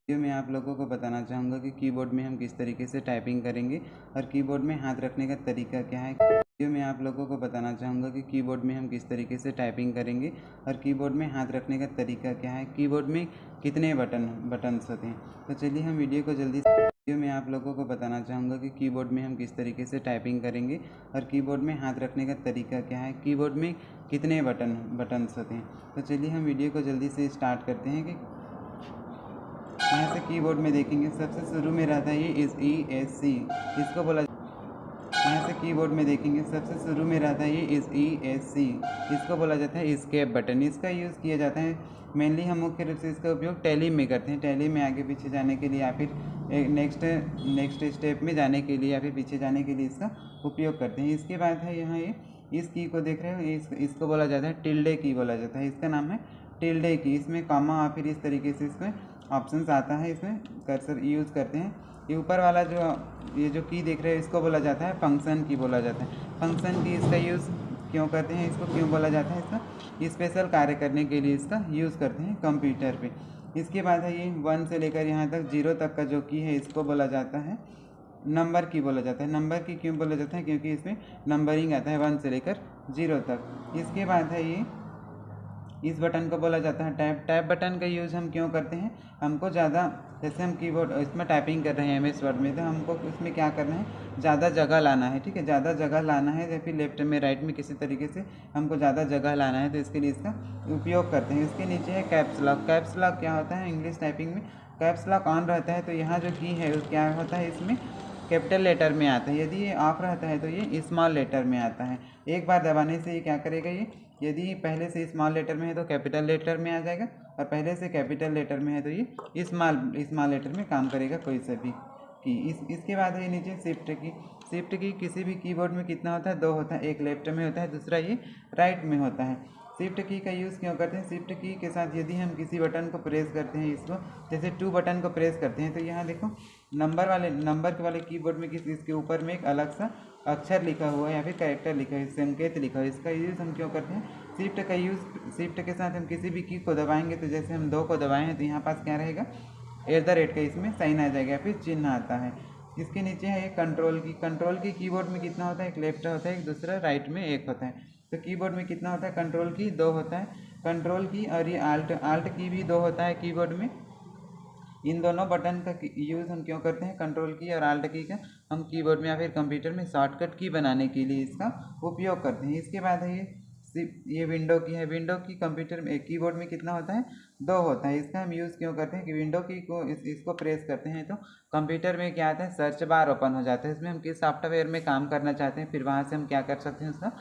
Video में आप लोगों को बताना चाहूँगा कि कीबोर्ड में हम किस तरीके से टाइपिंग करेंगे और कीबोर्ड में हाथ रखने का तरीका क्या है। वीडियो में आप लोगों को बताना चाहूँगा कि कीबोर्ड में हम किस तरीके से टाइपिंग करेंगे और कीबोर्ड में हाथ रखने का तरीका क्या है, कीबोर्ड में कितने बटन्स होते हैं। तो चलिए हम वीडियो को जल्दी वीडियो में आप लोगों को बताना चाहूँगा कि कीबोर्ड में हम किस तरीके से टाइपिंग करेंगे और कीबोर्ड में हाथ रखने का तरीका क्या है, कीबोर्ड में कितने बटन्स होते हैं। तो चलिए हम वीडियो को जल्दी से स्टार्ट करते हैं कि यहाँ से कीबोर्ड में देखेंगे सबसे शुरू में रहता है ये ESC, इसको बोला। यहाँ से कीबोर्ड में देखेंगे सबसे शुरू में रहता है ये ESC, इसको बोला जाता है एस्केप बटन। इसका यूज़ किया जाता है मेनली, हम मुख्य रूप से इसका उपयोग टैली में करते हैं। टैली में आगे पीछे जाने के लिए या फिर नेक्स्ट स्टेप में जाने के लिए या फिर पीछे जाने के लिए इसका उपयोग करते हैं। इसके बाद है यहाँ ये इस की को देख रहे हो, इसको बोला जाता है टिल्डे की बोला जाता है। इसका नाम है टिल्डे की। इसमें कॉमा और फिर इस तरीके से इसमें ऑप्शंस आता है, इसमें कर्सर यूज़ करते हैं। ये ऊपर वाला ये जो की देख रहे हैं इसको बोला जाता है फंक्शन की बोला जाता है। फंक्शन की इसका यूज़ क्यों करते हैं, इसको क्यों बोला जाता है, इसका स्पेशल कार्य करने के लिए इसका यूज़ करते हैं कंप्यूटर पे। इसके बाद है ये 1 से लेकर यहाँ तक 0 तक का जो की है इसको बोला जाता है नंबर की बोला जाता है। नंबर की क्यों बोला जाता है, क्योंकि इसमें नंबरिंग आता है 1 से लेकर 0 तक। इसके बाद है ये इस बटन को बोला जाता है टैब। टैब बटन का यूज़ हम क्यों करते हैं, हमको ज़्यादा जैसे हम कीबोर्ड इसमें टाइपिंग कर रहे हैं MS वर्ड में, तो हमको इसमें क्या करना है, ज़्यादा जगह लाना है। ठीक है, ज़्यादा जगह लाना है या फिर लेफ्ट में राइट में किसी तरीके से हमको ज़्यादा जगह लाना है, तो इसके लिए इसका उपयोग करते हैं। इसके नीचे है कैप्स लॉक। कैप्स लॉक क्या होता है, इंग्लिश टाइपिंग में कैप्स लॉक ऑन रहता है तो यहाँ जो की है क्या होता है, इसमें कैपिटल लेटर में आता है। यदि ये ऑफ रहता है तो ये स्मॉल लेटर में आता है। एक बार दबाने से ये क्या करेगा, ये यदि पहले से स्मॉल लेटर में है तो कैपिटल लेटर में आ जाएगा, और पहले से कैपिटल लेटर में है तो ये स्मॉल लेटर में काम करेगा कोई सा भी की। इसके बाद है नीचे शिफ्ट की। शिफ्ट की किसी भी कीबोर्ड में कितना होता है, 2 होता है, एक लेफ्ट में होता है, दूसरा ये राइट में होता है। शिफ्ट की का यूज़ क्यों करते हैं, शिफ्ट की के साथ यदि हम किसी बटन को प्रेस करते हैं, इसको जैसे 2 बटन को प्रेस करते हैं तो यहाँ देखो नंबर के वाले कीबोर्ड में इसके ऊपर में एक अलग सा अक्षर लिखा हुआ है या फिर कैरेक्टर लिखा है, संकेत लिखा है। इसका यूज़ हम क्यों करते हैं, शिफ्ट का यूज़, शिफ्ट के साथ हम किसी भी की को दबाएंगे तो जैसे हम 2 को दबाए हैं तो यहाँ पास क्या रहेगा, @ का इसमें साइन आ जाएगा, फिर चिन्ह आता है। इसके नीचे है एक कंट्रोल की। कंट्रोल की कीबोर्ड में कितना होता है, एक लेफ्ट होता है, एक दूसरा राइट में एक होता है। तो कीबोर्ड में कितना होता है, कंट्रोल की 2 होता है, कंट्रोल की, और ये आल्ट की भी 2 होता है कीबोर्ड में। इन दोनों बटन का यूज़ हम क्यों करते हैं, कंट्रोल की और आल्ट की का हम कीबोर्ड में या फिर कंप्यूटर में शॉर्टकट की बनाने के लिए इसका उपयोग करते हैं। इसके बाद है ये विंडो की है। विंडो की कंप्यूटर में कीबोर्ड में कितना होता है, 2 होता है। इसका हम यूज़ क्यों करते हैं कि विंडो की को इसको प्रेस करते हैं तो कंप्यूटर में क्या आता है, सर्च बार ओपन हो जाता है। इसमें हम किस सॉफ्टवेयर में काम करना चाहते हैं फिर वहाँ से हम क्या कर सकते हैं, उसका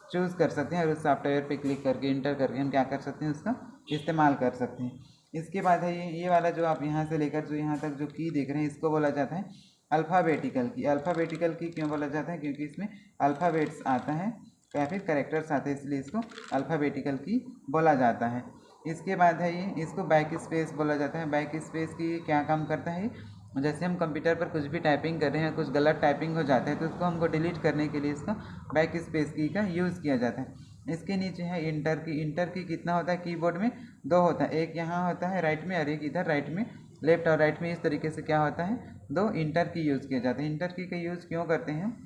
चूज़ कर सकते हैं और उस सॉफ्टवेयर पे क्लिक करके इंटर करके हम क्या कर सकते हैं, उसका इस्तेमाल कर सकते हैं। इसके बाद है ये वाला जो आप यहाँ से लेकर जो यहाँ तक जो की देख रहे हैं इसको बोला जाता है अल्फ़ाबेटिकल की। अल्फ़ाबेटिकल की क्यों बोला जाता है, क्योंकि इसमें अल्फ़ाबेट्स आता है या फिर कैरेक्टर्स आते हैं, इसलिए इसको अल्फ़ाबेटिकल की बोला जाता है। इसके बाद है ये इसको बैक स्पेस बोला जाता है। बैक स्पेस की क्या काम करता है, जैसे हम कंप्यूटर पर कुछ भी टाइपिंग कर रहे हैं, कुछ गलत टाइपिंग हो जाता है तो उसको हमको डिलीट करने के लिए इसका बैक स्पेस की का यूज़ किया जाता है। इसके नीचे है इंटर की। इंटर की कितना होता है, कीबोर्ड में 2 होता है, एक यहाँ होता है राइट में और एक इधर राइट में, लेफ्ट और राइट में। इस तरीके से क्या होता है, 2 इंटर की यूज़ किया जाता है। इंटर की का यूज़ क्यों करते हैं,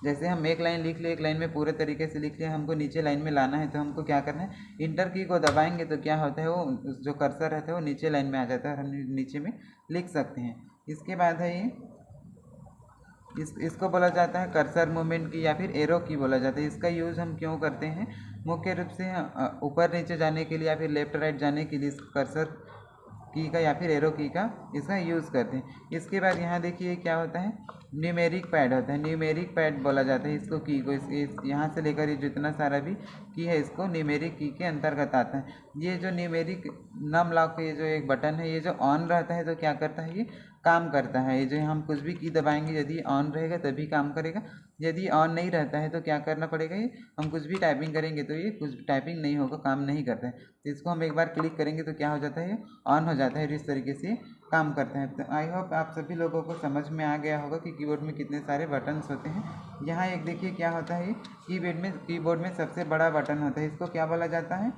जैसे हम एक लाइन लिख लिए, एक लाइन में पूरे तरीके से लिख लिया, हमको नीचे लाइन में लाना है तो हमको क्या करना है, इंटर की को दबाएंगे तो क्या होता है, वो जो कर्सर रहता है वो नीचे लाइन में आ जाता है और हम नीचे में लिख सकते हैं। इसके बाद है ये इसको बोला जाता है कर्सर मूवमेंट की या फिर एरो की बोला जाता है। इसका यूज़ हम क्यों करते हैं, मुख्य रूप से ऊपर नीचे जाने के लिए या फिर लेफ्ट राइट जाने के लिए इस कर्सर की का या फिर एरो की का इसका यूज़ करते हैं। इसके बाद यहाँ देखिए क्या होता है, न्यूमेरिक पैड होता है। न्यूमेरिक पैड बोला जाता है इसको, की को यहाँ से लेकर ये जितना सारा भी की है इसको न्यूमेरिक की के अंतर्गत आता है। ये जो न्यूमेरिक नम लॉक ये जो एक बटन है, ये जो ऑन रहता है तो क्या करता है, ये काम करता है। ये जो हम कुछ भी की दबाएंगे यदि ऑन रहेगा तभी काम करेगा, यदि ऑन नहीं रहता है तो क्या करना पड़ेगा, ये हम कुछ भी टाइपिंग करेंगे तो ये कुछ टाइपिंग नहीं होगा, काम नहीं करता है। तो इसको हम एक बार क्लिक करेंगे तो क्या हो जाता है, ये ऑन हो जाता है। इस तरीके से काम करते हैं। तो आई होप आप सभी लोगों को समझ में आ गया होगा कि कीबोर्ड में कितने सारे बटन्स होते हैं। यहाँ एक देखिए क्या होता है, कीबोर्ड में सबसे बड़ा बटन होता है, इसको क्या बोला जाता है,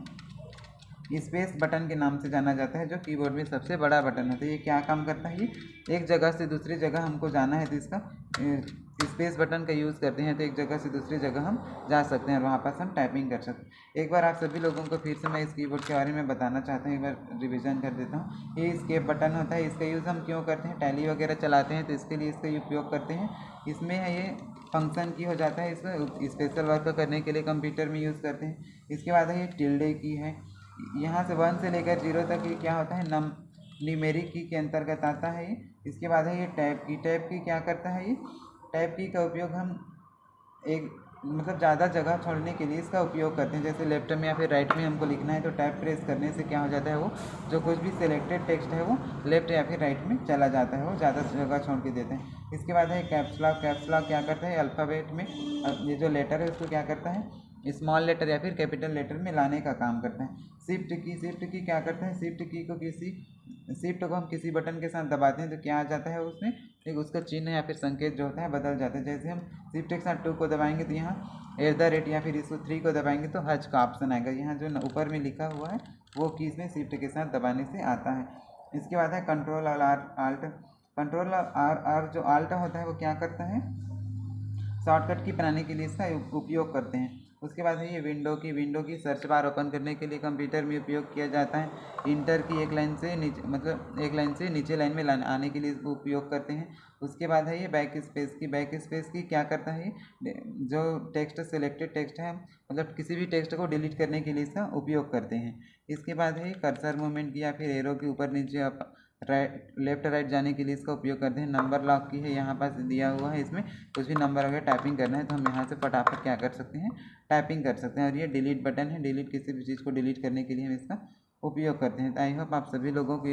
स्पेस बटन के नाम से जाना जाता है, जो कीबोर्ड में सबसे बड़ा बटन होता है। ये क्या काम करता है, ये एक जगह से दूसरी जगह हमको जाना है तो इसका स्पेस बटन का यूज़ करते हैं तो एक जगह से दूसरी जगह हम जा सकते हैं और वहाँ पास हम टाइपिंग कर सकते हैं। एक बार आप सभी लोगों को फिर से मैं इस कीबोर्ड के बारे में बताना चाहता हूँ, एक बार रिवीजन कर देता हूँ। ये एस्केप बटन होता है, इसका यूज़ हम क्यों करते हैं, टैली वगैरह चलाते हैं तो इसके लिए इसका उपयोग करते हैं। इसमें है ये फंक्शन की हो जाता है, इसको स्पेशल वर्क करने के लिए कंप्यूटर में यूज़ करते हैं। इसके बाद है ये टिल्डे की है, यहाँ से 1 से लेकर 0 तक ये क्या होता है, न्यूमेरिक की के अंतर्गत आता है ये। इसके बाद है ये टैब की क्या करता है, ये टैब की का उपयोग हम एक मतलब ज़्यादा जगह छोड़ने के लिए इसका उपयोग करते हैं। जैसे लेफ्ट में या फिर राइट में हमको लिखना है तो टैब प्रेस करने से क्या हो जाता है, वो जो कुछ भी सिलेक्टेड टेक्स्ट है वो लेफ्ट या फिर राइट में चला जाता है, वो ज़्यादा जगह छोड़ के देते हैं। इसके बाद है कैप्स लॉक क्या करता है, अल्फ़ाबेट में ये जो लेटर है उसको क्या करता है, स्मॉल लेटर या फिर कैपिटल लेटर में लाने का काम करता है। शिफ्ट की क्या करता है, शिफ्ट को हम किसी बटन के साथ दबाते हैं तो क्या आ जाता है, उसमें एक उसका चिन्ह या फिर संकेत जो होता है बदल जाता है। जैसे हम शिफ्ट के साथ 2 को दबाएंगे तो यहाँ @ या फिर इसको 3 को दबाएंगे तो हज का ऑप्शन आएगा। यहाँ जो ऊपर में लिखा हुआ है वो कीज़ में शिफ्ट के साथ दबाने से आता है। इसके बाद है कंट्रोल आर जो आल्ट होता है वो क्या करता है, शॉर्टकट की बनाने के लिए इसका उपयोग करते हैं। उसके बाद है ये विंडो की सर्च बार ओपन करने के लिए कंप्यूटर में उपयोग किया जाता है। इंटर की एक लाइन से नीचे लाइन में आने के लिए उपयोग करते हैं। उसके बाद है ये बैक स्पेस की क्या करता है, ये जो टेक्स्ट सिलेक्टेड टेक्स्ट है मतलब किसी भी टेक्स्ट को डिलीट करने के लिए इसका उपयोग करते हैं। इसके बाद है कर्सर मूवमेंट की या फिर एरो के ऊपर नीचे लेफ्ट राइट जाने के लिए इसका उपयोग करते हैं। नंबर लॉक की है, यहाँ पास दिया हुआ है, इसमें कुछ भी नंबर अगर टाइपिंग करना है तो हम यहाँ से फटाफट क्या कर सकते हैं, टाइपिंग कर सकते हैं। और ये डिलीट बटन है, किसी भी चीज़ को डिलीट करने के लिए हम इसका उपयोग करते हैं। तो आई होप आप सभी लोगों को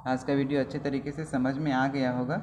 आज का वीडियो अच्छे तरीके से समझ में आ गया होगा।